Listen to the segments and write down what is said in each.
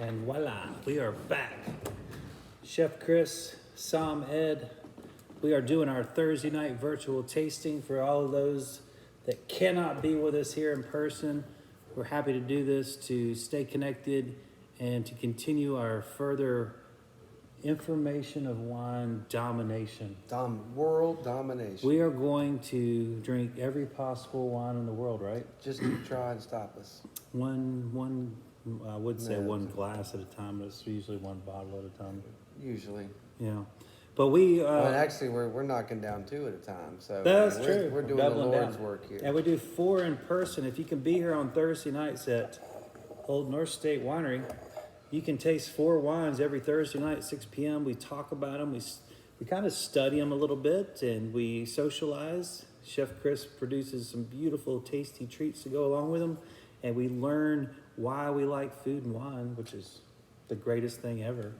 And voila, we are back. Chef Chris, Sam Ed, we are doing our Thursday night virtual tasting for all of those that cannot be with us here in person. We're happy to do this to stay connected and to continue our further information of wine domination. World domination. We are going to drink every possible wine in the world, right? Just to try and stop us. I would say No, one glass at a time, but it's usually one bottle at a time. Usually. Yeah. But we... Well, actually, we're knocking down 2 at a time. So That's we're, true. We're doing Doubling the Lord's down. work here. And we do 4 in person. If you can be here on Thursday nights at Old North State Winery, you can taste 4 wines every Thursday night at 6 p.m. We talk about them. We kind of study them a little bit, and we socialize. Chef Chris produces some beautiful, tasty treats to go along with them, and we learn why we like food and wine, which is the greatest thing ever.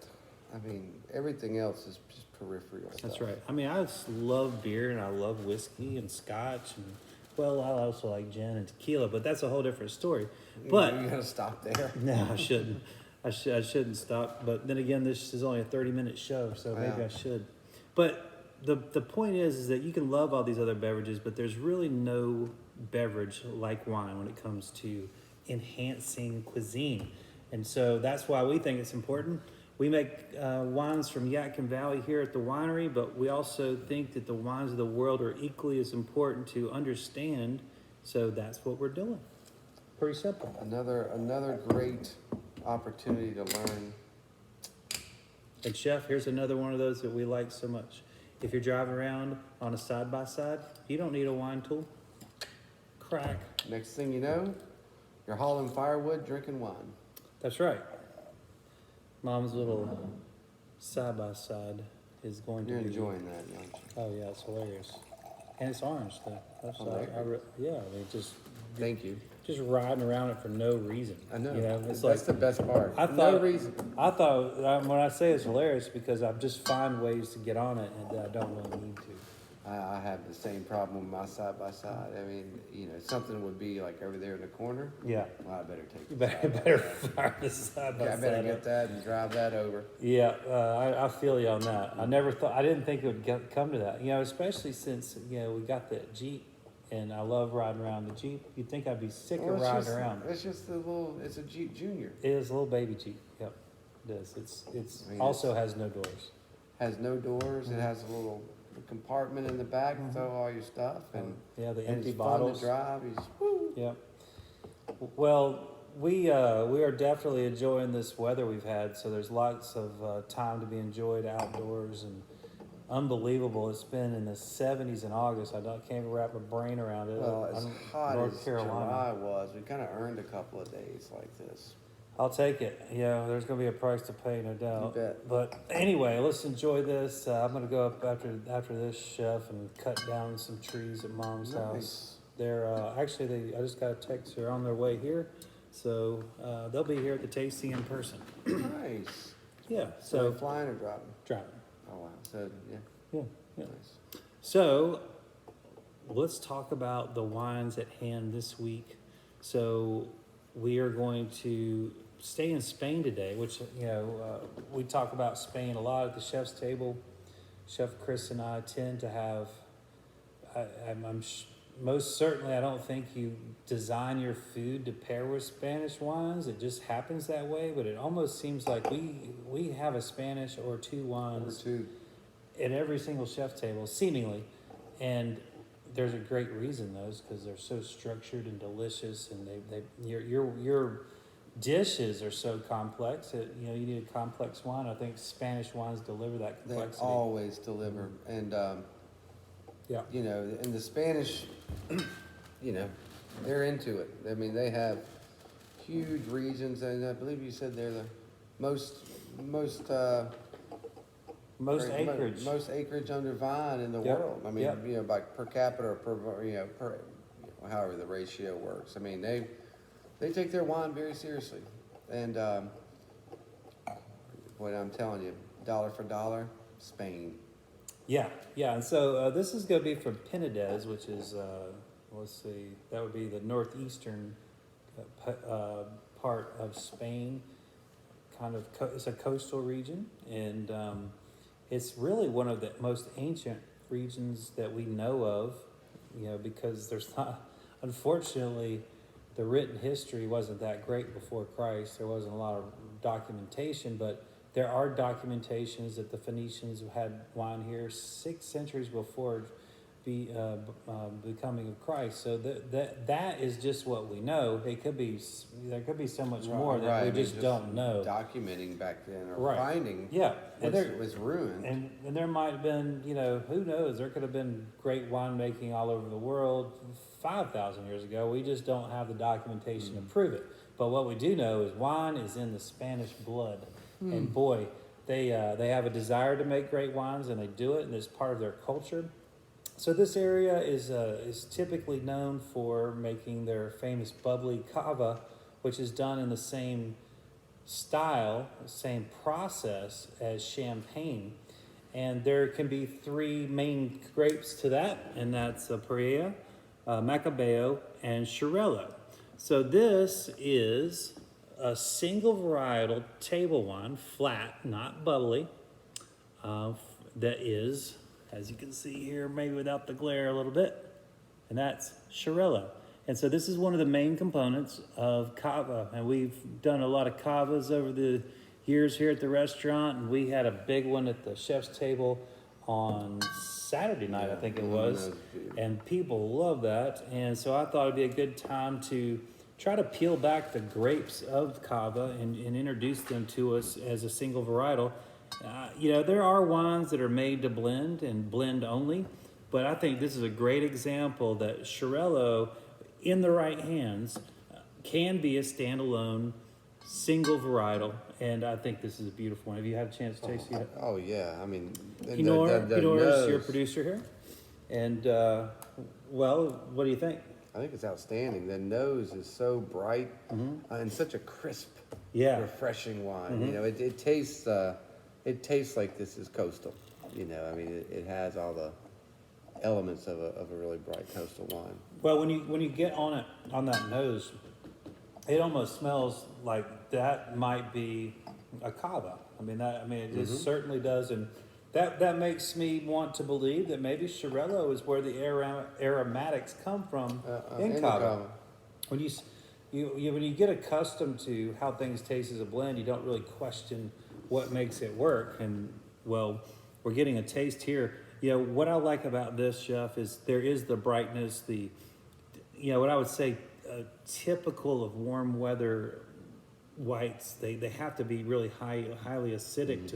I mean, everything else is just peripheral stuff. That's right. I mean, I just love beer and I love whiskey and scotch and, well, I also like gin and tequila, but that's a whole different story. But You gotta stop there. no, I shouldn't. I shouldn't stop. But then again, this is only a 30-minute show, so maybe Yeah. I should. But the point is that you can love all these other beverages, but there's really no beverage like wine when it comes to enhancing cuisine. And so that's why we think it's important. We make wines from Yadkin Valley here at the winery, but we also think that the wines of the world are equally as important to understand. So that's what we're doing. Pretty simple. Another great opportunity to learn. And Chef, here's another one of those that we like so much. If you're driving around on a side-by-side, you don't need a wine tool. Crack. Next thing you know, you're hauling firewood, drinking wine. That's right. Mom's little side-by-side is going to You're be... enjoying that, aren't you? Oh, yeah, it's hilarious. And it's orange, though. That's Oh, right. yeah, I mean, Thank you. just riding around it for no reason. I know. You know, it's That's like... the best part. I No thought, reason. when I say it's hilarious, because I just find ways to get on it and that I don't really need to. I have the same problem with my side by side. I mean, you know, something would be like over there in the corner. Yeah. Well, I better take You it. better fire this side by Yeah, I side. better get that and drive that over. Yeah, I feel you on that. I didn't think it would come to that. You know, especially since, you know, we got the Jeep and I love riding around the Jeep. You'd think I'd be sick Well, of it's riding just- around. It's just it's a Jeep Junior. It is a little baby Jeep. Yep, it is. It's I mean, also has no doors. Has no doors. It has a little compartment in the back to throw all your stuff. And, Yeah, the and empty it's bottles. fun to drive. You just, woo. Yep. Well, we are definitely enjoying this weather we've had. So there's lots of time to be enjoyed outdoors and unbelievable. It's been in the 70s in August. can't wrap my brain around it. Well, as I'm hot North as Carolina. July was, we kind of earned a couple of days like this. I'll take it. Yeah, there's going to be a price to pay, no doubt. You bet. But anyway, let's enjoy this. I'm going to go up after this, Chef, and cut down some trees at Mom's house. Nice. They're actually, I just got a text. They're on their way here, so they'll be here at the tasting in person. Nice. Yeah. So So flying or driving? driving. Oh wow. So yeah, Yeah. Yeah. nice. So let's talk about the wines at hand this week. So we are going to stay in Spain today, which, you know, we talk about Spain a lot at the chef's table. Chef Chris and I tend to have, most certainly I don't think you design your food to pair with Spanish wines. It just happens that way, but it almost seems like we have a Spanish or 2 Number wines 2. at every single chef table, seemingly. And there's a great reason, those, because they're so structured and delicious, and your dishes are so complex that, you know, you need a complex wine. I think Spanish wines deliver that They complexity. always deliver, and Yeah. you know, and the Spanish, you know, they're into it. I mean, they have huge regions, and I believe you said they're the most acreage. most acreage under vine in the Yep, world. I mean, yep. you know, by per capita or per however the ratio works. I mean, they take their wine very seriously, and what I'm telling you, dollar for dollar, Spain. Yeah, yeah. And so this is going to be from Penedès, which is, let's see, that would be the northeastern part of Spain. it's a coastal region, and it's really one of the most ancient regions that we know of. Because there's not, unfortunately, the written history wasn't that great before Christ. There wasn't a lot of documentation, but there are documentations that the Phoenicians had wine here 6 centuries before becoming of Christ. So that is just what we know. There could be so much more that Right, we I mean, just don't know. Documenting back then or Right. finding Yeah, and was ruined. and there might have been, who knows? There could have been great winemaking all over the world 5,000 years ago. We just don't have the documentation to prove it. But what we do know is wine is in the Spanish blood, and boy, they have a desire to make great wines, and they do it, and it's part of their culture. So this area is typically known for making their famous bubbly cava, which is done in the same style, same process as champagne. And there can be 3 main grapes to that, and that's Paella, Macabeo, and Xarel-lo. So this is a single varietal table wine, flat, not bubbly, that is, as you can see here, maybe without the glare a little bit, and that's Xarel-lo. And so this is one of the main components of cava, and we've done a lot of cavas over the years here at the restaurant, and we had a big one at the chef's table on Saturday night, I think it was, and people love that. And so I thought it'd be a good time to try to peel back the grapes of cava and introduce them to us as a single varietal. There are wines that are made to blend and blend only, but I think this is a great example that Xarel-lo, in the right hands, can be a standalone single varietal, and I think this is a beautiful one. Have you had a chance to taste it? Oh yeah, I mean, Pinor is your nose, producer here, and well, what do you think? I think it's outstanding. The nose is so bright and such a crisp, Yeah. refreshing wine. It tastes like this is coastal. I mean, it has all the elements of a really bright coastal wine. Well, when you get on that nose, it almost smells like that might be a cava. It just certainly does, and that makes me want to believe that maybe Xarel-lo is where the aromatics come from in cava. When when you get accustomed to how things taste as a blend, you don't really question what makes it work. And well, we're getting a taste here. What I like about this, Chef, is there is the brightness, what I would say typical of warm weather whites. They have to be really highly acidic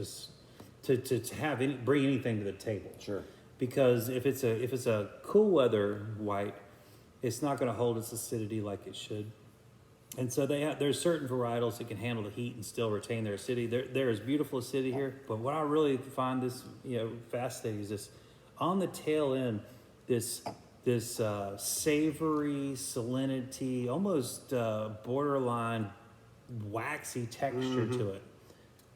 to bring anything to the table. Sure. Because if it's a cool weather white, it's not going to hold its acidity like it should. And so there's certain varietals that can handle the heat and still retain their acidity. There is beautiful acidity here, but what I really find this fascinating is this on the tail end, this savory salinity, almost borderline waxy texture to it.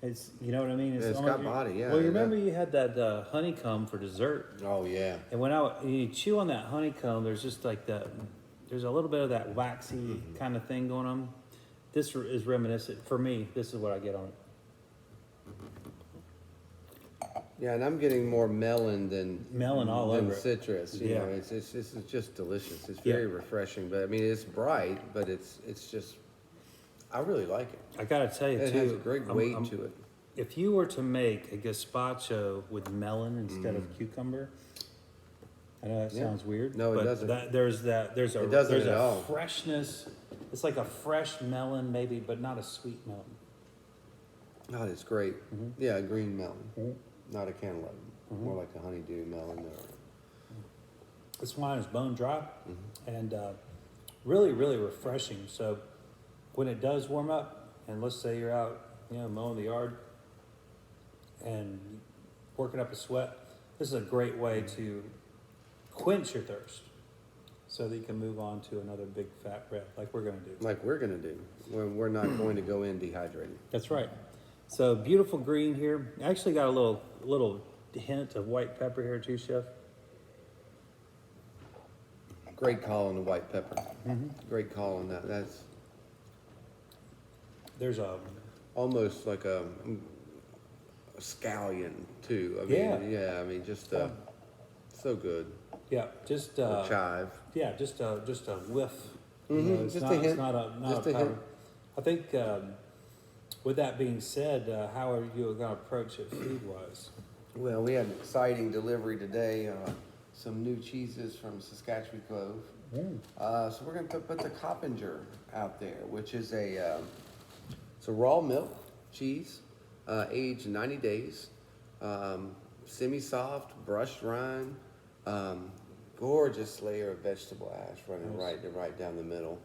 It's what I mean. It's got body, yeah. Well, you remember you had that honeycomb for dessert, Oh yeah. and when you chew on that honeycomb, there's just like that. There's a little bit of that waxy kind of thing going on. This is reminiscent for me. This is what I get on it. Yeah, and I'm getting more melon than All over it. citrus. Yeah. This is just delicious. It's very refreshing. But I mean, it's bright, but it's just. I really like it. I gotta tell you It too. has a great weight to it. If you were to make a gazpacho with melon instead of cucumber, I know that sounds weird. No, it but doesn't. There's It doesn't at all. freshness. It's like a fresh melon, maybe, but not a sweet melon. Oh, it's great. Yeah, a green melon, not a cantaloupe. More like a honeydew melon. This wine is bone dry and really, really refreshing. So when it does warm up, and let's say you're out, mowing the yard and working up a sweat, this is a great way to quench your thirst so that you can move on to another big fat breath like we're going to do. Like we're gonna do. We're not going to go in dehydrated. That's right. So beautiful green here. I actually got a little hint of white pepper here too, Chef. Great call on the white pepper. Great call on that. There's a almost like a scallion too. I Yeah. mean, yeah. I mean, just Yeah. so good. Yeah, just Or chive. yeah, just a whiff. It's Just not, a hint. It's not not Just a a hint. powder. I think. With that being said, how are you going to approach it food wise? Well, we had an exciting delivery today. Some new cheeses from Saskatchewan Clove. So we're going to put the Coppinger out there, which is it's a raw milk cheese, aged 90 days, semi-soft, brushed rind, gorgeous layer of vegetable ash running right down the middle.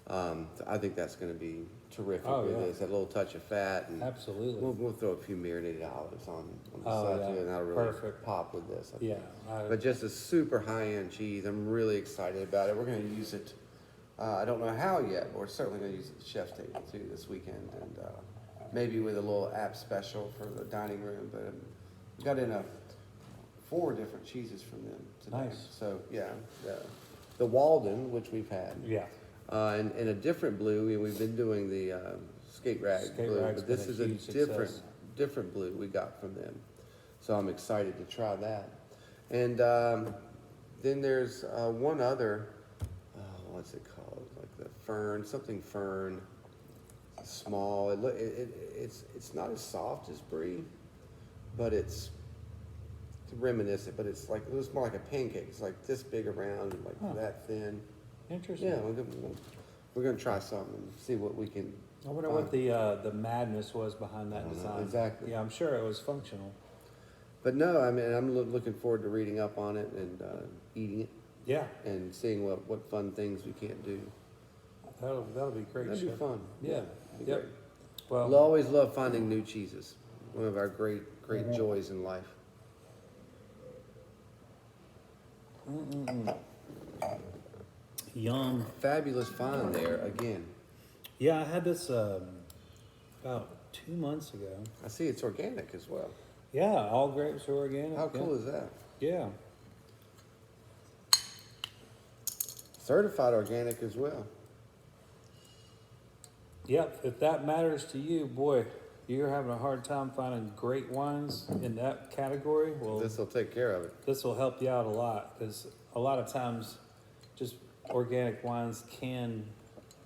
So I think that's going to be terrific with this. That little touch of fat, and Absolutely. we'll throw a few marinated olives on the Oh, side yeah. too, and that'll really Perfect. pop with this. I think. Yeah. But just a super high-end cheese. I'm really excited about it. We're going to use it. I don't know how yet, but we're certainly going to use it at the chef's table too this weekend, and maybe with a little app special for the dining room. But we got in 4 different cheeses from them today. Nice. So yeah, the Walden, which we've had, Yeah. and a different blue. We've been doing the skate rag Skate blue, rag's but this been a is a huge different success. different blue we got from them. So I'm excited to try that. And then there's one other, what's it called? Like the fern, something fern. It's small. It's not as soft as brie, but it's reminiscent. But it's like, it looks more like a pancake. It's like this big around, and like that thin. Interesting. Yeah, we're gonna try something and see what we can. I wonder what the madness was behind that I don't know. design. Exactly. Yeah, I'm sure it was functional. But no, I mean, I'm looking forward to reading up on it and eating it Yeah, and seeing what fun things we can't do. that'll be great. That'd be Chef. fun. Yeah. It'd be Yep. great. Well, We'll always love finding new cheeses. One of our great Mhm. joys in life. yum. Fabulous find there again. Yeah, I had this about 2 months ago. I see it's organic as well. Yeah, all grapes are organic. How cool is that? Yeah. Certified organic as well. Yep, if that matters to you, boy, you're having a hard time finding great wines in that category. Well, This will take care of it. this will help you out a lot because a lot of times just organic wines can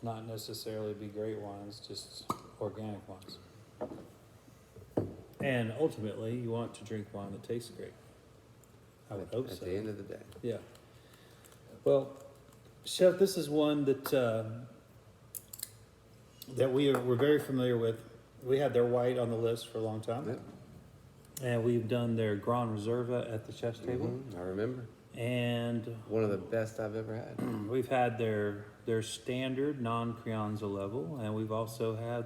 not necessarily be great wines, just organic wines. And ultimately, you want to drink wine that tastes great. I would hope At so. the end of the day. Yeah. Well, Chef, this is one that we're very familiar with. We had their white on the list for a long time, Yep. and we've done their Grand Reserva at the chef's table, I remember. and One of the best I've ever had. we've had their standard non-Crianza level, and we've also had,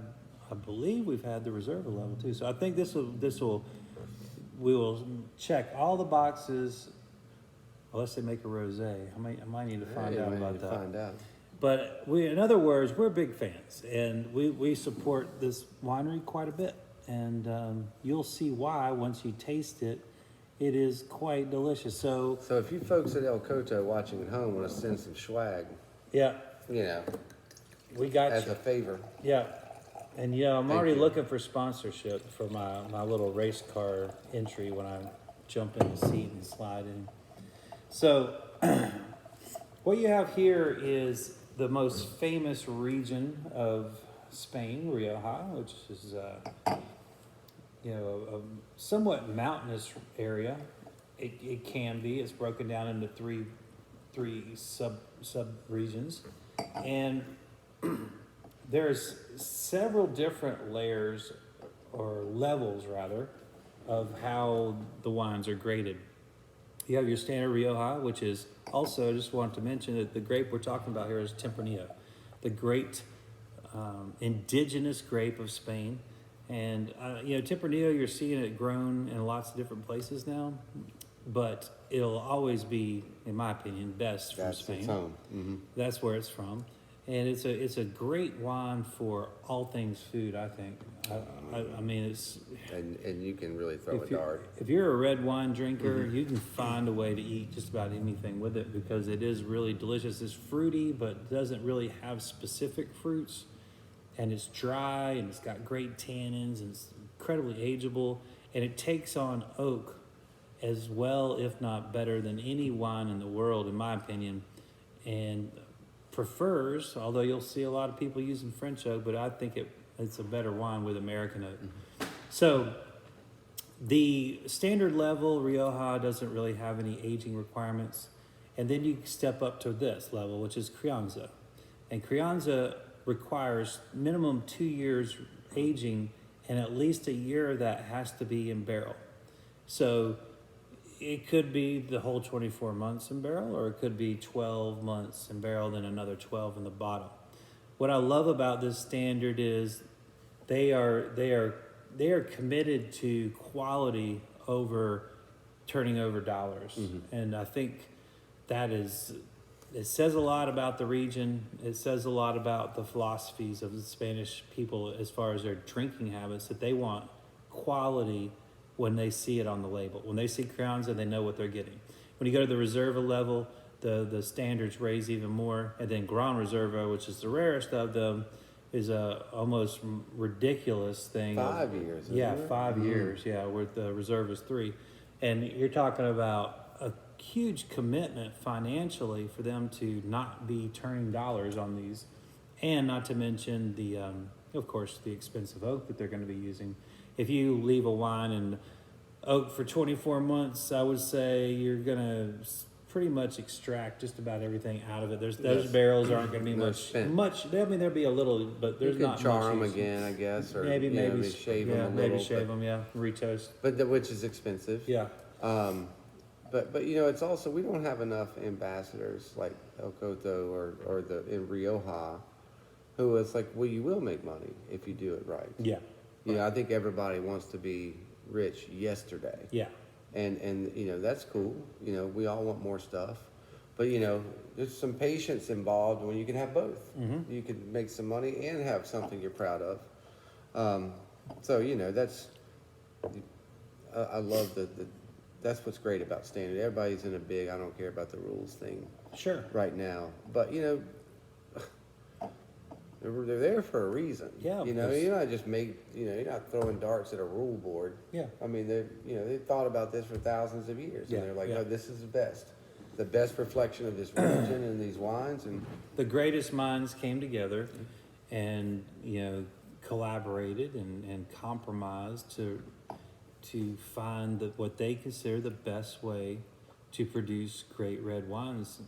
I believe, we've had the Reserva level too. So I think we will check all the boxes. Unless they make a rosé, I might need to find out about that. Find out. But in other words, we're big fans, and we support this winery quite a bit. And you'll see why once you taste it. It is quite delicious. So So if you folks at El Coto watching at home want to send some swag, yeah, you know, we got as you. a favor. Yeah, and I'm Thank already you. looking for sponsorship for my little race car entry when I jump in the seat and slide in. So what you have here is the most famous region of Spain, Rioja, which is a somewhat mountainous area. It can be. It's broken down into three sub regions, and there's several different layers or levels rather of how the wines are graded. You have your standard Rioja, which is also, I just wanted to mention that the grape we're talking about here is Tempranillo, the great indigenous grape of Spain. And, Tempranillo, you're seeing it grown in lots of different places now, but it'll always be, in my opinion, best from That's Spain. its home. Mm-hmm. That's where it's from. And it's a great wine for all things food, I think. I mean, it's... And you can really throw a dart. If you're a red wine drinker, you can find a way to eat just about anything with it because it is really delicious. It's fruity, but doesn't really have specific fruits. and it's dry and it's got great tannins and it's incredibly ageable, and it takes on oak as well, if not better, than any wine in the world, in my opinion, and prefers, although you'll see a lot of people using French oak, but I think it's a better wine with American oak. So the standard level Rioja doesn't really have any aging requirements, and then you step up to this level, which is Crianza, and Crianza requires minimum 2 years aging, and at least a year of that has to be in barrel. So it could be the whole 24 months in barrel, or it could be 12 months in barrel, then another 12 in the bottle. What I love about this standard is they are committed to quality over turning over dollars. And I think that it says a lot about the region. It says a lot about the philosophies of the Spanish people as far as their drinking habits, that they want quality when they see it on the label. When they see Crianza, they know what they're getting. When you go to the Reserva level, the standards raise even more. And then Gran Reserva, which is the rarest of them, is a almost ridiculous thing. 5 years. Yeah, isn't it? 5 years. Yeah, where the Reserva is 3. And you're talking about a huge commitment financially for them to not be turning dollars on these. And not to mention the, of course, the expensive oak that they're going to be using. If you leave a wine in oak for 24 months, I would say you're going to pretty much extract just about everything out of it. Those Yes. barrels aren't going to be No much. spent. I mean, there'll be a little, but there's You not could char much them use. again, I guess, or Maybe shave yeah, them a maybe little. shave them. Yeah, retoast. Which is expensive. Yeah, But it's also, we don't have enough ambassadors like El Coto or in Rioja, who is like, well, you will make money if you do it right. yeah, I think everybody wants to be rich yesterday. yeah, And that's cool. We all want more stuff. But there's some patience involved when you can have both. You can make some money and have something you're proud of. That's I love that's what's great about standard. Everybody's in a big I don't care about the rules thing sure. right now. But they're there for a reason. Yeah, you're not just you're not throwing darts at a rule board. Yeah, I mean, they've thought about this for thousands of years, Yeah, and they're like, yeah. "No, this is the best reflection of this region and these wines." And the greatest minds came together, and collaborated and compromised to find what they consider the best way to produce great red wines.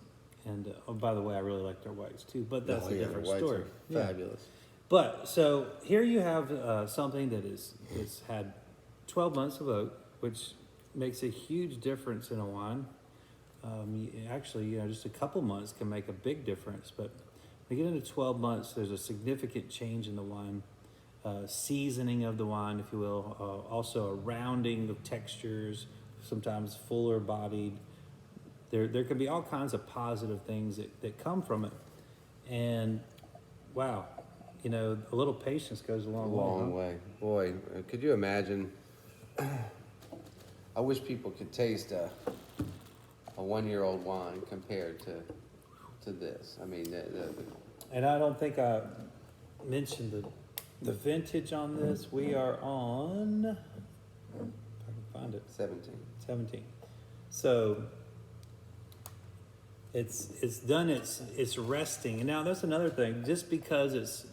And oh, by the way, I really like their whites too, but that's a different whites story. are Yeah. fabulous. But so here you have something that it's had 12 months of oak, which makes a huge difference in a wine. Actually, just a couple months can make a big difference. But when you get into 12 months, there's a significant change in the wine, seasoning of the wine, if you will, also a rounding of textures, sometimes fuller bodied. There can be all kinds of positive things that come from it. And wow, a little patience goes a A long, long way. way, boy. Could you imagine? I wish people could taste a 1-year-old wine compared to this. I mean, And I don't think I mentioned the vintage on this. We are on, if I can find it, 17. 17. So it's done its resting. And now that's another thing. Just because it's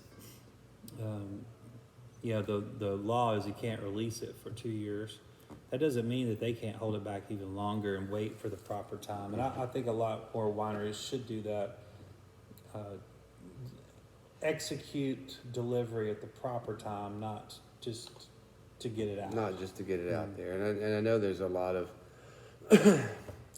the law is you can't release it for 2 years, that doesn't mean that they can't hold it back even longer and wait for the proper time. And I think a lot more wineries should do that. Execute delivery at the proper time, not just to get it out. Not just to get it out there. And I know there's a lot of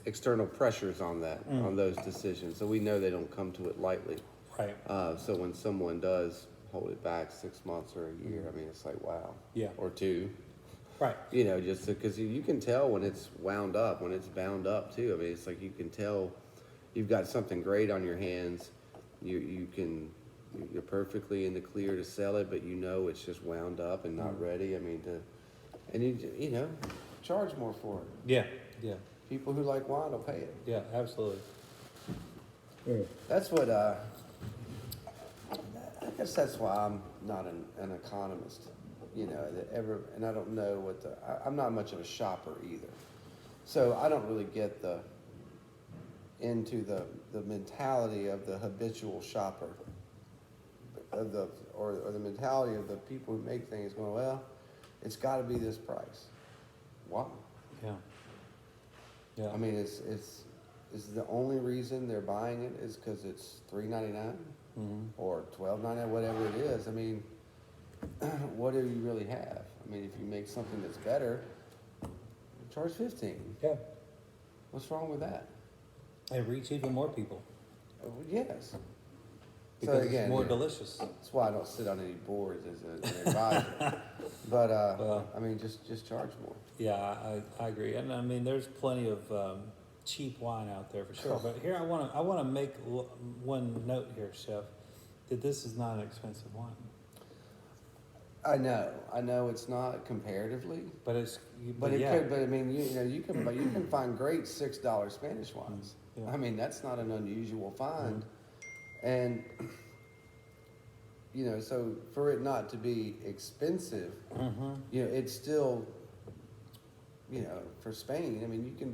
external pressures on that, on those decisions. So we know they don't come to it lightly. Right. So when someone does hold it back 6 months or a year, I mean, it's like, wow. Yeah. Or 2. Right. Just because you can tell when it's wound up, when it's bound up too. I mean, it's like you can tell you've got something great on your hands. You're perfectly in the clear to sell it, but it's just wound up and not ready. I mean, and charge more for it. Yeah. Yeah. People who like wine will pay it. Yeah. Absolutely. That's what I guess that's why I'm not an economist, that ever, and I don't know what I'm not much of a shopper either. So I don't really get into the mentality of the habitual shopper, or the mentality of the people who make things going, well, it's got to be this price. Why? Yeah. Yeah. I mean, is the only reason they're buying it is because it's $3.99 Mm-hmm. or $12.99, whatever it is. I mean, what do you really have? I mean, if you make something that's better, charge $15. Yeah. What's wrong with that? And reach even more people Yes. because so again, it's more delicious. That's why I don't sit on any boards as an advisor. But Well, I mean, just charge more. Yeah, I agree, and I mean, there's plenty of cheap wine out there for sure. But here, I want to make one note here, Chef, that this is not an expensive wine, I know it's not comparatively, but it's but it yeah. could. But I mean, you can find great $6 Spanish wines. Yeah. I mean, that's not an unusual find, and so for it not to be expensive, Mm-hmm. it's still, for Spain. I mean, you can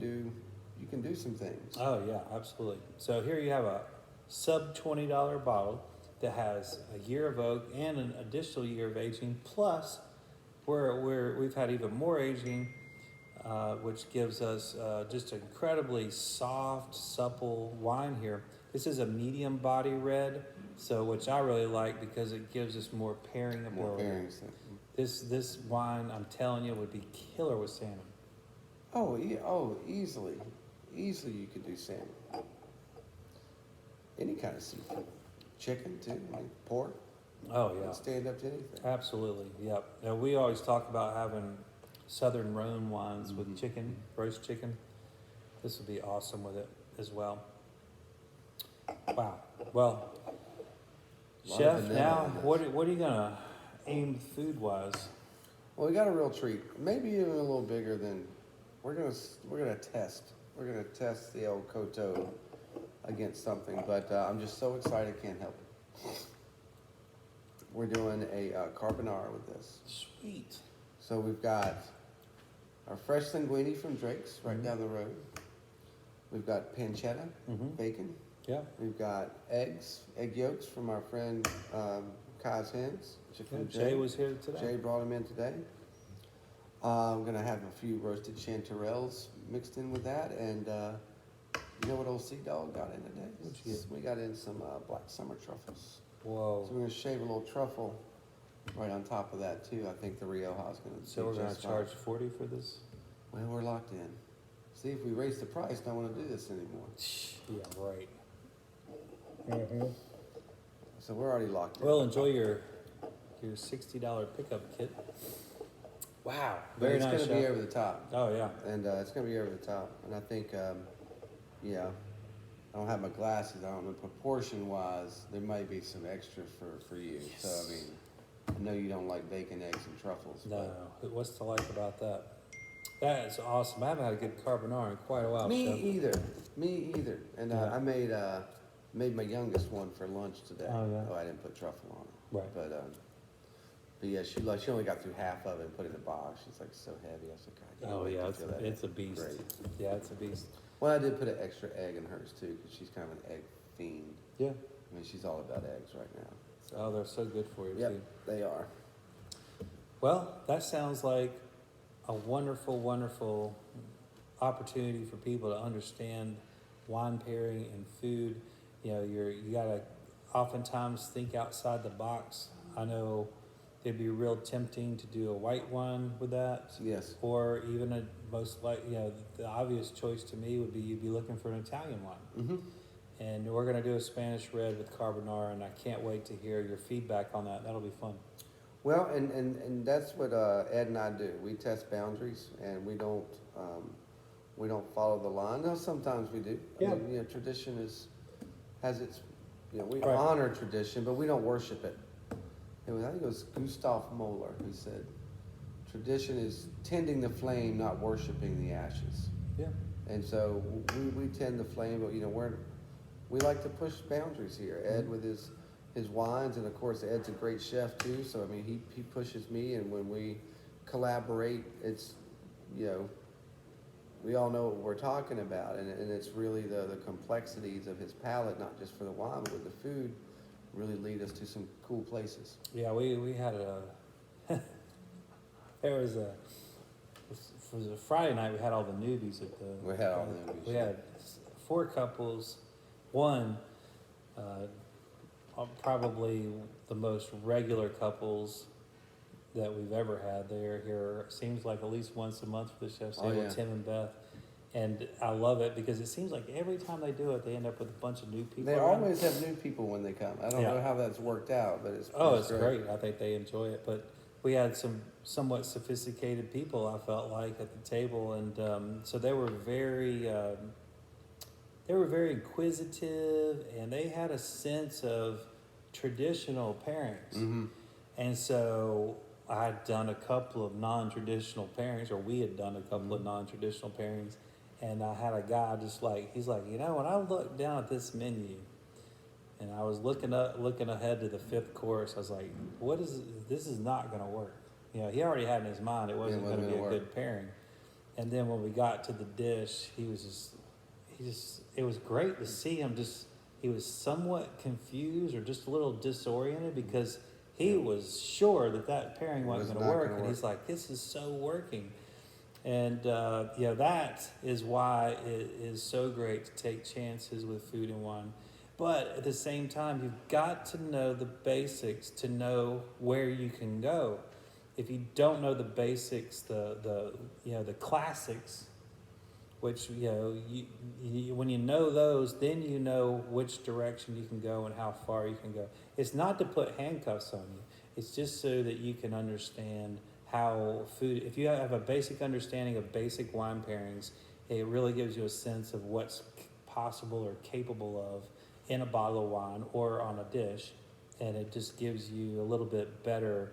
do some things. Oh yeah, absolutely. So here you have a sub $20 bottle that has a year of oak and an additional year of aging. Plus, we've had even more aging, which gives us just incredibly soft, supple wine here. This is a medium body red, so which I really like because it gives us more pairing More ability. pairings. This wine, I'm telling you, would be killer with salmon. Oh, easily you could do salmon. Any kind of seafood. Chicken too, like pork. Oh yeah. It'd stand up to anything. Absolutely, yep. Now, we always talk about having Southern Rhone wines with chicken, roast chicken. This would be awesome with it as well. Wow. Well, Lot of Chef, vanilla now in this. what are you gonna aim food wise? Well, we got a real treat. Maybe even a little bigger than. We're gonna test. We're gonna test the El Coto against something, but I'm just so excited, can't help it. We're doing a carbonara with this. Sweet. So we've got our fresh linguine from Drake's right down the road. We've got pancetta, Mhm. bacon. Yeah. We've got egg yolks from our friend Kai's Hens. Yeah, Jay was here today. Jay brought them in today. I'm gonna have a few roasted chanterelles mixed in with that, and you know what old Sea Dog got in today? What'd you get? We got in some black summer truffles. Whoa. So we're gonna shave a little truffle right on top of that too. I think the Rioja's gonna. So do we're gonna just fine. charge 40 for this? Well, we're locked in. See, if we raise the price, don't want to do this anymore. Yeah, right. So we're already locked in. Well, enjoy your $60 pickup kit. Wow. But Very it's nice, gonna be Chef. over the top, Oh yeah. and it's gonna be over the top. And I think, yeah, I don't have my glasses. I don't know proportion wise. There might be some extra for you. So I mean, I know you don't like bacon, eggs, and truffles. No, what's to like about that? That is awesome. I haven't had a good carbonara in quite a while. Me Chef. either. Me either. And Yeah. I made my youngest one for lunch today. Oh, yeah. I didn't put truffle on it. Right. But yeah, she only got through half of it and put it in the box. She's like so heavy. I was like, God, Oh yeah, I feel that. it's a beast. Great. Yeah, it's a beast. Well, I did put an extra egg in hers too, because she's kind of an egg fiend. Yeah. I mean, she's all about eggs right now. So. Oh, they're so good for you Yep, too. they are. Well, that sounds like a wonderful, wonderful opportunity for people to understand wine pairing and food. You know, you gotta oftentimes think outside the box. I know it'd be real tempting to do a white wine with that, Yes. or even a the obvious choice to me would be you'd be looking for an Italian wine. Mm-hmm. And we're gonna do a Spanish red with carbonara, and I can't wait to hear your feedback on that. That'll be fun. Well, and that's what Ed and I do. We test boundaries, and we don't follow the line. Now, sometimes we do. Yeah. I mean, tradition has its, we Right. honor tradition, but we don't worship it. I think it was Gustav Moeller who said, tradition is tending the flame, not worshiping the ashes. Yeah. And so we tend the flame, but we like to push boundaries here. Ed with his his wines, and of course Ed's a great chef too. So I mean, he pushes me, and when we collaborate, it's, you know, we all know what we're talking about, and it's really the complexities of his palate, not just for the wine, but with the food, really lead us to some cool places. Yeah, we had a there was a for the Friday night we had all the newbies at the We had all the newbies, we yeah. had 4 couples, one probably the most regular couples that we've ever had. They're here seems like at least once a month for the chef's Oh, table, yeah. Tim and Beth. And I love it because it seems like every time they do it, they end up with a bunch of new people. They around. always have new people when they come. I don't Yeah. know how that's worked out, but it's Great. I think they enjoy it. But we had some somewhat sophisticated people, I felt like, at the table, and so they were very inquisitive, and they had a sense of traditional pairings. Mm-hmm. And so I had done a couple of non-traditional pairings, or we had done a couple of non-traditional pairings, and I had a guy he's like, you know, when I looked down at this menu, and I was looking ahead to the 5th course, I was like, this is not going to work. You know, he already had in his mind it wasn't going to be a good pairing. And then when we got to the dish, it was great to see him he was somewhat confused or just a little disoriented because he was sure that pairing wasn't going to work. And he's like, this is so working. And, that is why it is so great to take chances with food and wine. But at the same time, you've got to know the basics to know where you can go. If you don't know the basics, the classics, which, when you know those, then you know which direction you can go and how far you can go. It's not to put handcuffs on you. It's just so that you can understand how food, if you have a basic understanding of basic wine pairings, it really gives you a sense of what's possible or capable of in a bottle of wine or on a dish. And it just gives you a little bit better,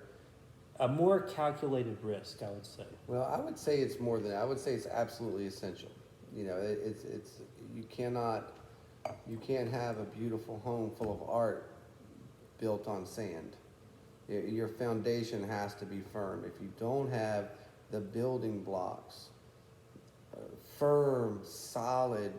a more calculated risk, I would say. Well, I would say it's more than that. I would say it's absolutely essential. You know, you can't have a beautiful home full of art built on sand. Your foundation has to be firm. If you don't have the building blocks, firm, solid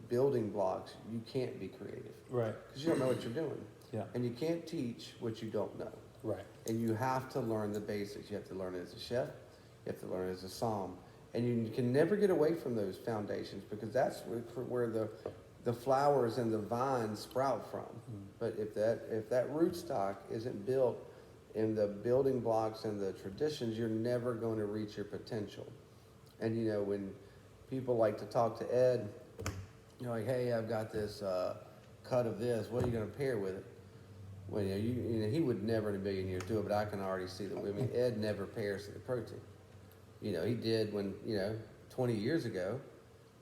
building blocks, you can't be creative. Right. Because you don't know what you're doing. Yeah. And you can't teach what you don't know. Right. And you have to learn the basics. You have to learn it as a chef. You have to learn it as a somm. And you can never get away from those foundations because that's where the flowers and the vines sprout from. But if that rootstock isn't built in the building blocks and the traditions, you're never going to reach your potential. And you know, when people like to talk to Ed, you're like, hey, I've got this cut of this. What are you going to pair with it? Well, you know, he would never in a million years do it, but I can already see that. I mean, Ed never pairs to the protein. You know, he did when, 20 years ago.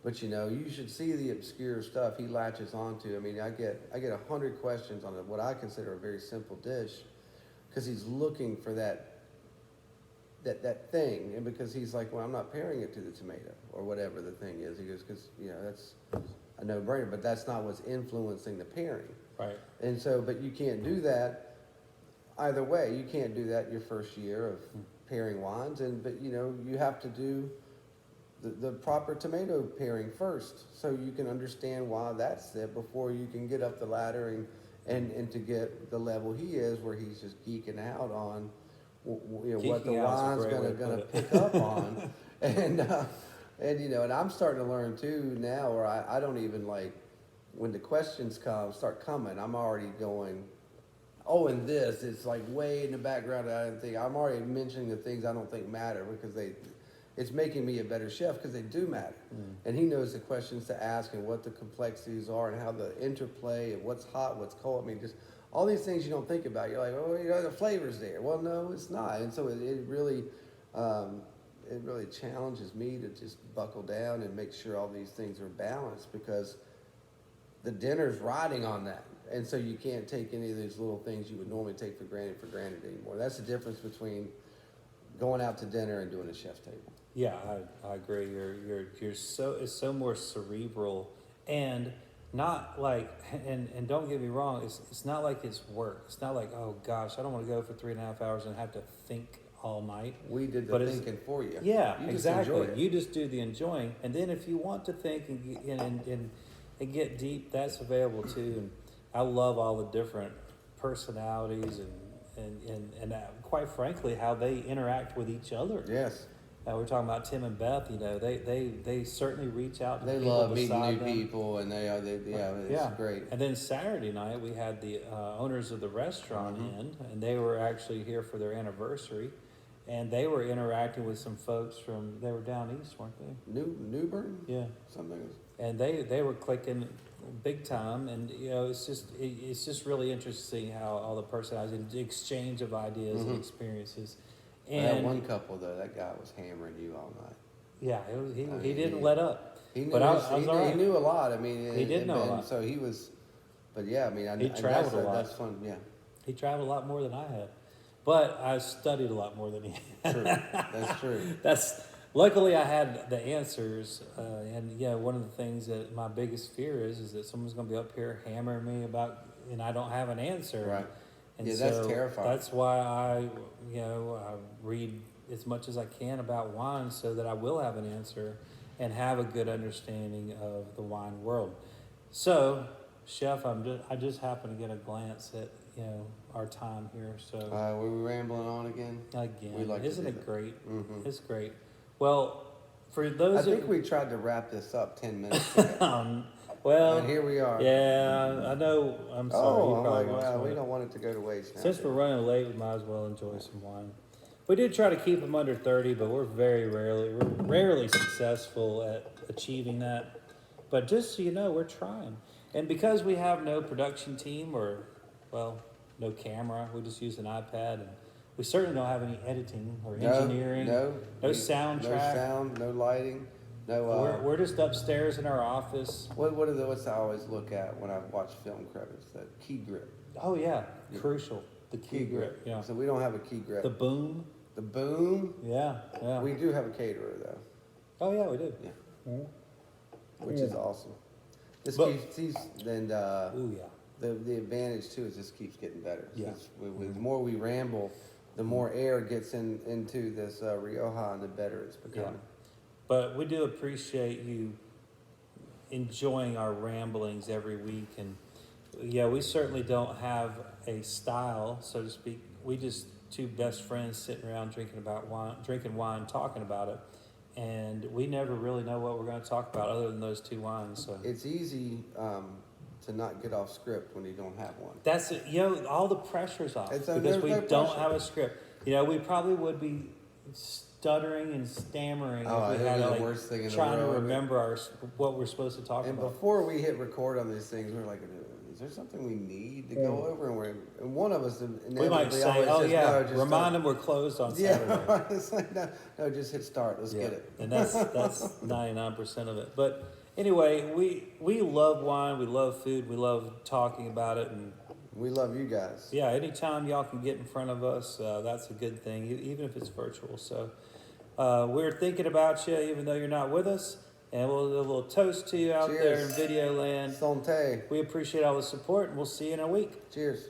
But, you should see the obscure stuff he latches onto. I mean, I get 100 questions on what I consider a very simple dish because he's looking for that thing. And because he's like, well, I'm not pairing it to the tomato or whatever the thing is. He goes, because, that's a no-brainer, but that's not what's influencing the pairing. Right. And so, but you can't do that either way. You can't do that your first year of pairing wines, but you have to do the proper tomato pairing first, so you can understand why that's it before you can get up the ladder and to get the level he is, where he's just geeking out on what the wine's gonna pick up on, and I'm starting to learn too now, where I don't even like. When the questions start coming, I'm already going, oh, and this, it's like way in the background. I didn't think, I'm already mentioning the things I don't think matter because it's making me a better chef because they do matter. And he knows the questions to ask and what the complexities are and how the interplay and what's hot, what's cold. I mean, just all these things you don't think about. You're like, oh, the flavor's there. Well, no, it's not. And so it really challenges me to just buckle down and make sure all these things are balanced because the dinner's riding on that. And so you can't take any of these little things you would normally take for granted anymore. That's the difference between going out to dinner and doing a chef table. Yeah, I agree. It's so more cerebral, and not like, and don't get me wrong, it's not like it's work. It's not like, oh gosh, I don't want to go for 3.5 hours and have to think all night. We did the But it's- thinking for you. Yeah, You just exactly. enjoy it. You just do the enjoying, and then if you want to think and get deep, that's available too. And I love all the different personalities and quite frankly, how they interact with each other. Yes. We're talking about Tim and Beth. You know, they certainly reach out to They people love meeting beside new them. people, and yeah, it's Yeah. great. And then Saturday night, we had the owners of the restaurant in, and they were actually here for their anniversary. And they were interacting with some folks they were down east, weren't they? Newbern? Yeah. Something. And they were clicking big time. And, you know, it's just really interesting how all the personalities and the exchange of ideas and experiences. That And one couple, though, that guy was hammering you all night. yeah, he mean, didn't let up. He knew, But I was all he right. knew a lot. I mean, He did know a lot. So he was, but yeah, I mean, He traveled a lot. That's fun, yeah. He traveled a lot more than I had. But I studied a lot more than he had. True. That's true. Luckily I had the answers, and yeah, one of the things that my biggest fear is that someone's going to be up here hammering me about, and I don't have an answer. Right. And Yeah, so that's terrifying. That's why I read as much as I can about wine so that I will have an answer and have a good understanding of the wine world. So, Chef, I just happened to get a glance at our time here. So Were we rambling on again? again, we like to isn't do it that. great? Mhm. It's great. Well, for those I think of we tried to wrap this up 10 minutes ago. well, And here we are. yeah, I know. I'm sorry. Oh, you I'm probably like, want wow, some we of it. don't want it to go to waste now. Since we're running late, we might as well enjoy some wine. We did try to keep them under 30, but we're rarely successful at achieving that. But just so you know, we're trying. And because we have no production team no camera, we just use an iPad, and we certainly don't have any editing or engineering. No soundtrack. No sound, no lighting, no. We're just upstairs in our office. What's I always look at when I watch film credits? The key grip. Oh yeah, crucial. The key grip. Yeah. So we don't have a key grip. The boom. The boom. Yeah. Yeah. We do have a caterer though. Oh yeah, we do. Yeah. Mhm. Which is awesome. This But- and Ooh yeah. the advantage too is this keeps getting better. Yeah. The more we ramble, the more air gets into this Rioja, and the better it's becoming. But we do appreciate you enjoying our ramblings every week. And yeah, we certainly don't have a style, so to speak. We just two best friends sitting around drinking wine, talking about it. And we never really know what we're going to talk about other than those two wines. So It's easy to not get off script when you don't have one. that's it. All the pressure's off It's because there's we no don't pressure. have a script. We probably would be stuttering and stammering Oh, if we it had would be to the worst thing in the trying to world. remember what we're supposed to talk And about. before we hit record on these things, we're like, is there something we need to go over? And one of us We inevitably might say, always "Oh says, yeah, no, just remind them we're closed on Saturday." Yeah, it's like, no, just hit start. Let's get it. And that's 99% of it. But anyway, we love wine, we love food, we love talking about it, and We love you guys. yeah, anytime y'all can get in front of us, that's a good thing, even if it's virtual. So we're thinking about you, even though you're not with us, and we'll do a little toast to you out there in Cheers. video land. Santé. We appreciate all the support, and we'll see you in a week. Cheers.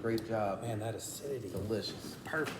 Great job. Man, that acidity. Delicious. Perfect.